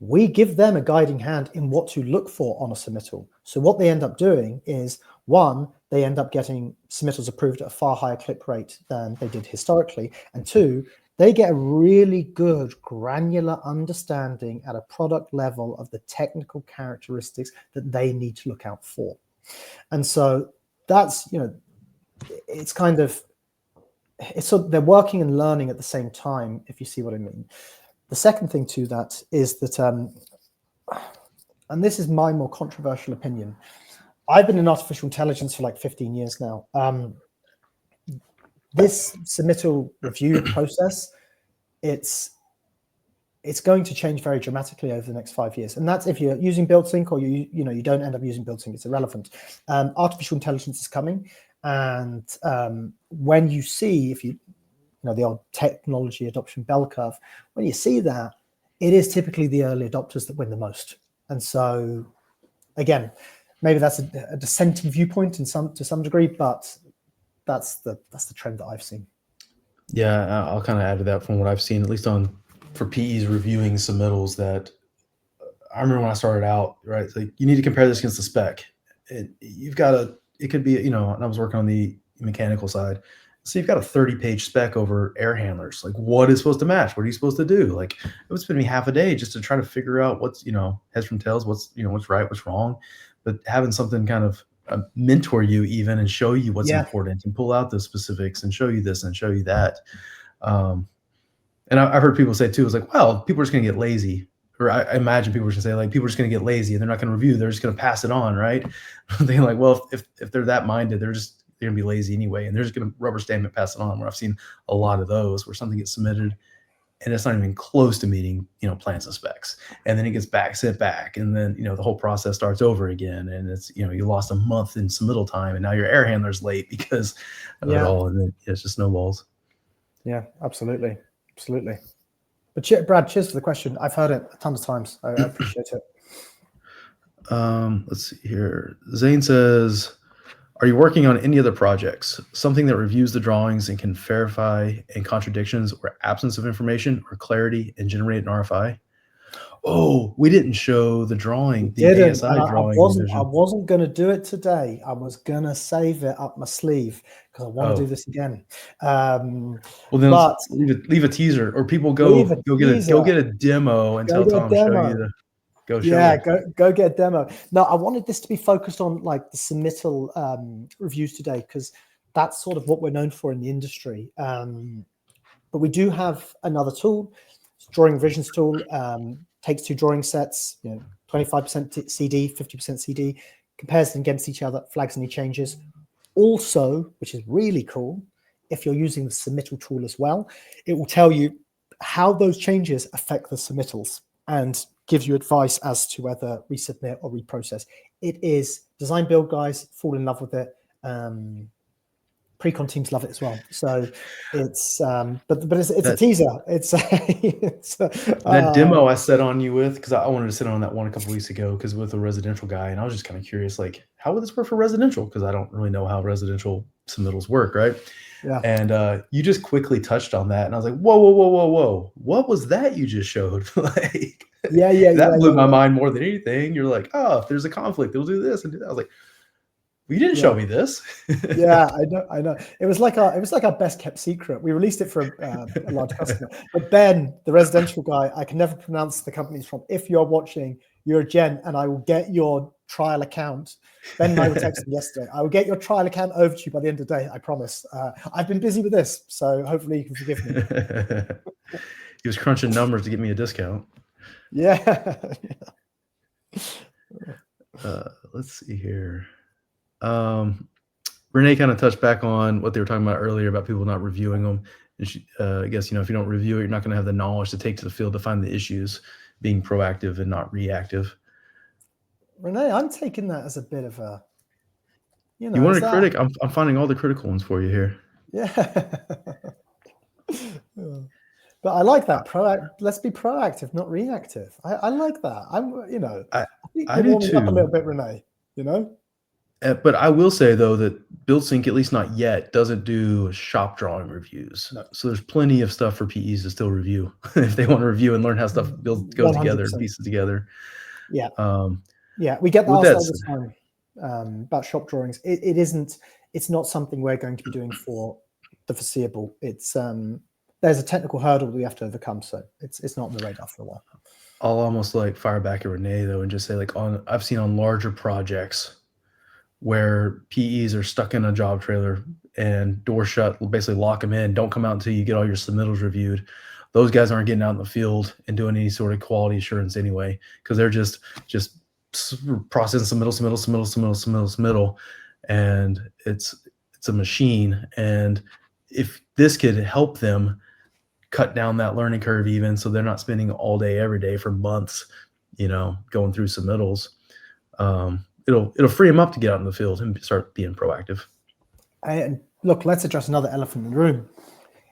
we give them a guiding hand in what to look for on a submittal. So what they end up doing is, one, they end up getting submittals approved at a far higher click rate than they did historically. And two, they get a really good granular understanding at a product level of the technical characteristics that they need to look out for. And so that's, it's kind of, it's so they're working and learning at the same time, if you see what I mean. The second thing to that is that, and this is my more controversial opinion, I've been in artificial intelligence for like 15 years now. This submittal review process, it's going to change very dramatically over the next 5 years. And that's if you're using BuildSync or you don't end up using BuildSync, it's irrelevant. Artificial intelligence is coming. And when you see, if you the old technology adoption bell curve, when you see that, it is typically the early adopters that win the most. And so, again, maybe that's a dissenting viewpoint to some degree, but that's the trend that I've seen. Yeah, I'll kind of add to that from what I've seen, at least for PEs reviewing submittals. That I remember when I started out, right? Like you need to compare this against the spec. It could be, and I was working on the mechanical side. So you've got a 30-page spec over air handlers. Like, what is supposed to match? What are you supposed to do? Like, it would spend me half a day just to try to figure out what's, heads from tails, what's right, what's wrong. But having something kind of mentor you even and show you what's important and pull out the specifics and show you this and show you that. And I've heard people say too, it's like, well, people are just going to get lazy. Or I imagine people are going to say, like, people are just going to get lazy and they're not going to review. They're just going to pass it on, right? They're like, well, if they're that minded, they're they're gonna be lazy anyway, and they're just gonna rubber stamp it, pass it on. Where I've seen a lot of those where something gets submitted and it's not even close to meeting, plans and specs, and then it gets sent back, and then the whole process starts over again, and it's you lost a month in submittal time, and now your air handler's late because of it all, and then it's just snowballs. Yeah, absolutely. But Brad, cheers for the question. I've heard it a ton of times. I appreciate it. Let's see here. Zane says, are you working on any other projects? Something that reviews the drawings and can verify any contradictions or absence of information or clarity and generate an RFI? Oh, we didn't show the drawing, the ASI drawing. I wasn't going to do it today. I was going to save it up my sleeve because I want to do this again. Well, then leave a teaser, or people go get a demo and tell Tom show you the. Go get a demo. No, I wanted this to be focused on like the submittal reviews today, because that's sort of what we're known for in the industry. But we do have another tool, drawing revisions tool. Takes two drawing sets, 25% CD, 50% CD, compares them against each other, flags any changes. Also, which is really cool, if you're using the submittal tool as well, it will tell you how those changes affect the submittals and gives you advice as to whether resubmit or reprocess. It is design build guys fall in love with it. Pre-con teams love it as well. So it's but it's a teaser. It's that demo I set on you with, because I wanted to sit on that one a couple weeks ago, because with a residential guy, and I was just kind of curious, like, how would this work for residential? Because I don't really know how residential submittals work, right? Yeah. And you just quickly touched on that, and I was like, whoa, what was that you just showed? Like, that blew my mind more than anything. You're like, oh, if there's a conflict, it'll do this and do that. I was like, well, you didn't show me this. Yeah, I know. It was like our best kept secret. We released it for a large customer. But Ben, the residential guy, I can never pronounce the companies from. If you're watching, you're a gent, and I will get your trial account. Ben and I were texting yesterday. I will get your trial account over to you by the end of the day. I promise. I've been busy with this, so hopefully you can forgive me. He was crunching numbers to get me a discount. Yeah. Let's see here. Renee kind of touched back on what they were talking about earlier about people not reviewing them. And she, I guess, if you don't review it, you're not going to have the knowledge to take to the field to find the issues, being proactive and not reactive. Renee, I'm taking that as a bit of a, you want a critic? I'm finding all the critical ones for you here. Yeah. But I like that. Let's be proactive, not reactive. I like that. I do too. Up a little bit, Renee. But I will say, though, that BuildSync, at least not yet, doesn't do shop drawing reviews. No. So there's plenty of stuff for PEs to still review if they want to review and learn how stuff goes 100%. Together and pieces together. Yeah. We get that all the time about shop drawings. It's not something we're going to be doing for the foreseeable. It's there's a technical hurdle we have to overcome, so it's not on the radar for a while. I'll almost like fire back at Renee, though, and just say, like, I've seen on larger projects where PEs are stuck in a job trailer and door shut, basically lock them in, don't come out until you get all your submittals reviewed. Those guys aren't getting out in the field and doing any sort of quality assurance anyway, because they're just processing submittal, and it's a machine. And if this could help them cut down that learning curve, even so they're not spending all day every day for months, going through submittals, it'll free them up to get out in the field and start being proactive. And look, let's address another elephant in the room.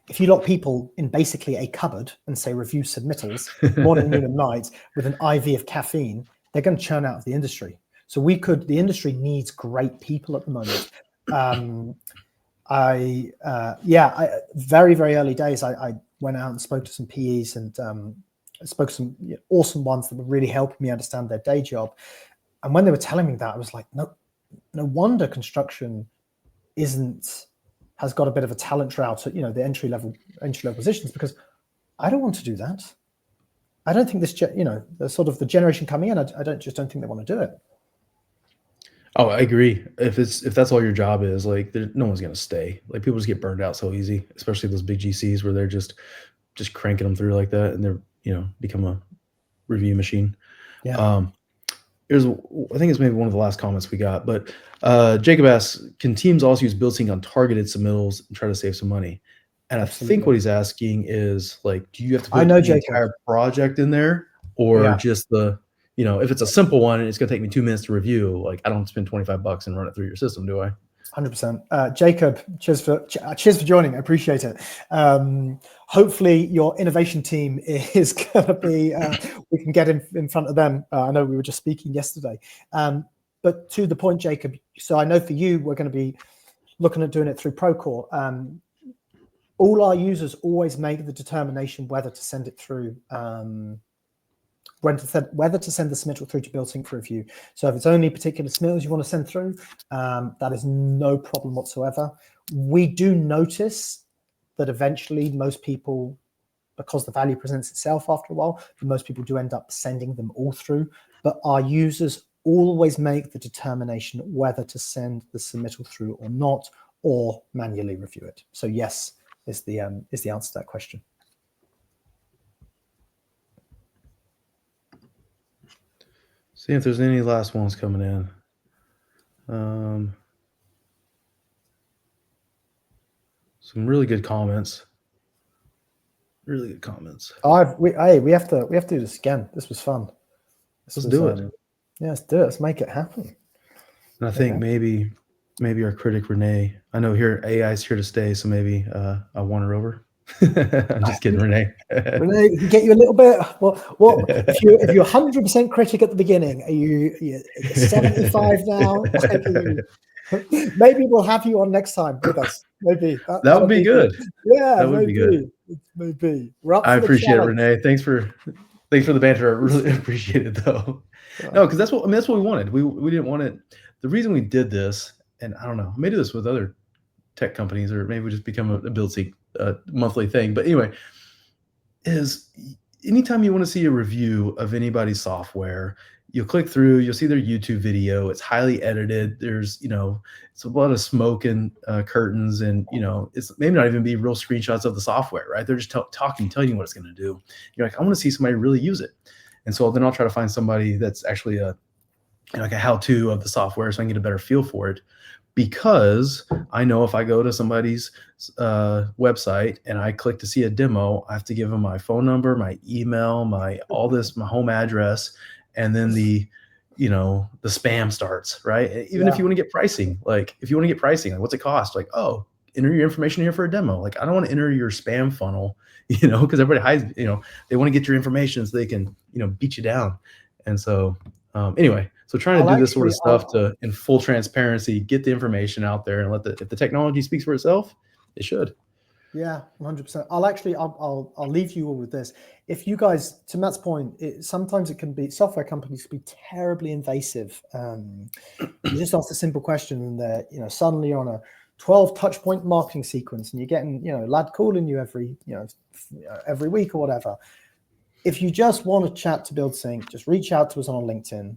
If you lock people in basically a cupboard and say review submittals morning, noon, and night with an IV of caffeine, they're going to churn out of the industry. So the industry needs great people at the moment. Very, very early days, I went out and spoke to some PEs and spoke to some awesome ones that were really helping me understand their day job. And when they were telling me that, I was like, no wonder construction has got a bit of a talent drought at the entry level positions, because I don't want to do that. I don't think the sort of the generation coming in, I don't think they want to do it. Oh, I agree. If that's all your job is, like, no one's going to stay. Like, people just get burned out so easy, especially those big GCs where they're just cranking them through like that, and they're become a review machine. Yeah. I think it's maybe one of the last comments we got, but Jacob asks, can teams also use BuildSync on targeted submittals and try to save some money? And I think what he's asking is like, do you have to put the entire project in there, or just the, if it's a simple one and it's going to take me 2 minutes to review, like I don't spend $25 and run it through your system, do I? 100%. Jacob, cheers for joining. I appreciate it. Hopefully your innovation team is going to be, we can get in front of them. I know we were just speaking yesterday. But to the point, Jacob, so I know for you, we're going to be looking at doing it through Procore. All our users always make the determination whether to send it through, whether to send the submittal through to BuildSync for review. So if it's only particular submittals you want to send through, that is no problem whatsoever. We do notice that eventually most people, because the value presents itself after a while, most people do end up sending them all through, but our users always make the determination whether to send the submittal through or not, or manually review it. So yes, is the answer to that question. See if there's any last ones coming in. Some really good comments. Really good comments. We have to do this again. This was fun. Let's do it. Yeah, let's do it. Let's make it happen. And I think maybe our critic Renee. I know AI is here to stay, so maybe I'll won her over. I'm just kidding, Renee. Renee, we can get you a little bit. What if you're 100% critic at the beginning? Are you 75 now? Maybe we'll have you on next time with us. Maybe that would be good. Yeah, that would be good. Maybe. I appreciate it, Renee. Thanks for the banter. I really appreciate it, though. No, because that's what we wanted. We didn't want it. The reason we did this, and I don't know, maybe this with other tech companies, or maybe we just become a BuildSync monthly thing. But anyway, is anytime you want to see a review of anybody's software, you'll click through, you'll see their YouTube video. It's highly edited. There's, it's a lot of smoke and curtains, and, it's maybe not even be real screenshots of the software, right? They're just telling you what it's going to do. You're like, I want to see somebody really use it. And so then I'll try to find somebody that's actually a how-to of the software, so I can get a better feel for it. Because I know if I go to somebody's website and I click to see a demo, I have to give them my phone number, my email, my home address, and then the spam starts, right? Even if you want to get pricing, like what's it cost? Like, oh, enter your information here for a demo. Like, I don't want to enter your spam funnel, because everybody hides, they want to get your information so they can, beat you down. And so anyway, so trying to do this sort of stuff to, in full transparency, get the information out there, and if the technology speaks for itself, it should. Yeah, 100%. I'll leave you all with this. If you guys, to Matt's point, sometimes it can be, software companies can be terribly invasive. You just ask a simple question, and they're, suddenly you're on a 12 touch point marketing sequence, and you're getting, lad calling you every week or whatever. If you just want to chat to BuildSync, just reach out to us on LinkedIn.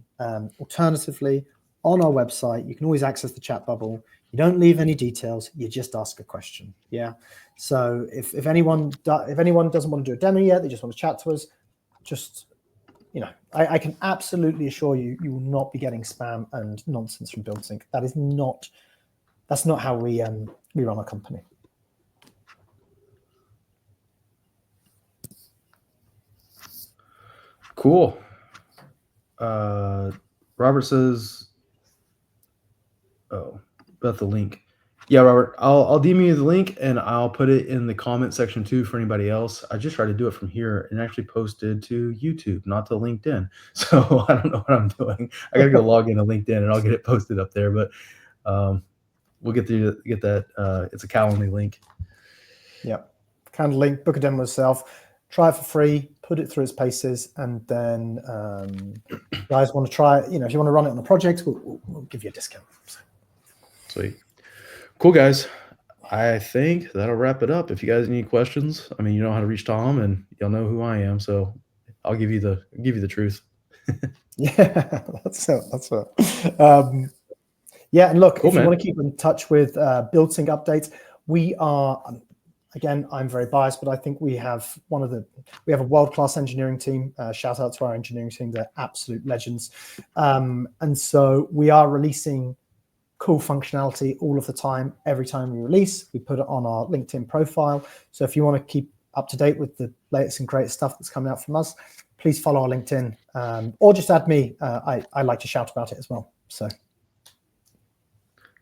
Alternatively, on our website, you can always access the chat bubble. You don't leave any details. You just ask a question. Yeah. So if anyone doesn't want to do a demo yet, they just want to chat to us. Just, I can absolutely assure you, you will not be getting spam and nonsense from BuildSync. That's not how we run a company. Cool. Robert says, oh, about the link. Yeah, Robert, I'll DM you the link, and I'll put it in the comment section too for anybody else. I just tried to do it from here and actually posted to YouTube, not to LinkedIn. So I don't know what I'm doing. I gotta go log into LinkedIn and I'll get it posted up there. But we'll get that. It's a Calendly link. Yeah, Calendly link. Book a demo yourself. Try it for free, put it through its paces, and then guys want to try it, if you want to run it on a project, we'll give you a discount. So. Sweet. Cool, guys. I think that'll wrap it up. If you guys have any questions, you know how to reach Tom, and y'all know who I am, so I'll give you the truth. Yeah, that's it. Yeah, and look, cool, if you want to keep in touch with BuildSync updates, we are. Again, I'm very biased, but I think we have a world-class engineering team. Shout out to our engineering team; they're absolute legends. And so we are releasing cool functionality all of the time. Every time we release, we put it on our LinkedIn profile. So if you want to keep up to date with the latest and greatest stuff that's coming out from us, please follow our LinkedIn, or just add me. I like to shout about it as well. So,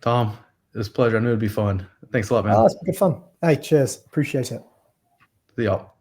Tom, it was a pleasure. I knew it'd be fun. Thanks a lot, man. It's been good fun. Hey, cheers. Appreciate it. See y'all.